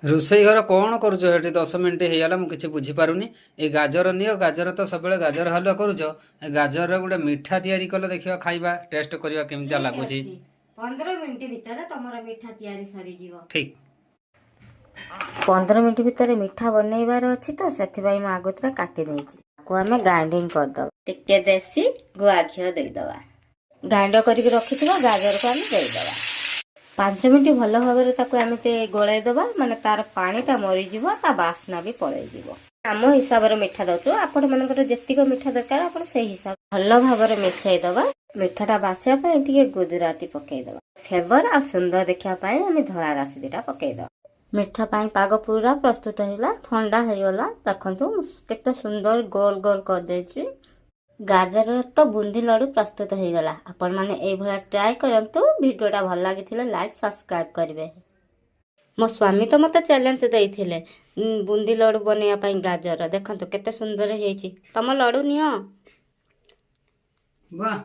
ରୋଷେଇ ଘର କଣ କରୁଛ ଏଠି? 10 ମିନିଟ୍ ହେଇଗଲା, ମୁଁ କିଛି ବୁଝିପାରୁନି। ଏ ଗାଜର ନିଅ, ଗାଜର ତ ସବୁବେଳେ ଗାଜର ହାଲୁଆ କରୁଛ। ଏ ଗାଜରର ଗୋଟେ ମିଠା ତିଆରି କଲେ ଦେଖିବା, ଖାଇବା ଟେଷ୍ଟ କରିବା କେମିତିଆ ଠିକ ଲାଗୁଛି। ଅଛି 15 ମିନିଟ୍ ଭିତରେ ତମର ମିଠା ତିଆରି ସରିଯିବ। ଠିକ। 15 ମିନିଟ୍ ଭିତରେ ମିଠା ବନେଇବାର ଅଛି ତ ସେଥିପାଇଁ ମୁଁ ଆଗତୁରା କାଟି ଦେଇଛି। ତାକୁ ଆମେ ଗ୍ରାଇଣ୍ଡିଙ୍ଗ କରିଦବା। ଟିକେ ଦେଶୀ ଗୁଆ ଘିଅ ଦେଇଦବା। ଗ୍ରାଇଣ୍ଡର କରିକି ରଖିଥିବା ଗାଜରକୁ ଆମେ ଦେଇଦବା। 5 ମିନିଟ୍ ଭଲ ଭାବରେ ତାକୁ ଏମିତି ଗୋଳେଇ ଦବା, ମାନେ ତାର ପାଣିଟା ମରିଯିବ, ତା ବାସ୍ନା ବି ପଳେଇଯିବ। ଆମ ହିସାବରେ ମିଠା ଦଉଛୁ, ଆପଣ ମାନଙ୍କର ଯେତିକି ମିଠା ଦରକାର ଆପଣ ସେଇ ହିସାବ ଭଲ ଭାବରେ ମିଶେଇ ଦବା। ମିଠାଟା ବାସିବା ପାଇଁ ଟିକେ ଗୁଜୁରାତି ପକେଇଦବା। ଫ୍ଲେଭର ଆଉ ସୁନ୍ଦର ଦେଖିବା ପାଇଁ ଆମେ ଧଳା ରାଶି ଦିଟା ପକେଇଦବା। ମିଠା ପାଇଁ ପାଗ ପୁରା ପ୍ରସ୍ତୁତ ହେଇଗଲା। ଥଣ୍ଡା ହେଇଗଲା, ଦେଖନ୍ତୁ କେତେ ସୁନ୍ଦର ଗୋଲ ଗୋଲ କରିଦେଇଛି। ଗାଜରର ତ ବୁନ୍ଦି ଲଡୁ ପ୍ରସ୍ତୁତ ହେଇଗଲା। ଆପଣମାନେ ଏଇଭଳିଆ ଟ୍ରାଏ କରନ୍ତୁ। ଭିଡ଼ିଓଟା ଭଲ ଲାଗିଥିଲେ ଲାଇକ୍ ସବସ୍କ୍ରାଇବ୍ କରିବେ। ମୋ ସ୍ୱାମୀ ତ ମୋତେ ଚ୍ୟାଲେଞ୍ଜ ଦେଇଥିଲେ ବୁନ୍ଦି ଲଡୁ ବନେଇବା ପାଇଁ। ଗାଜର ଦେଖନ୍ତୁ କେତେ ସୁନ୍ଦର ହେଇଛି। ତମ ଲଡୁ ନିଅ। ବାহ।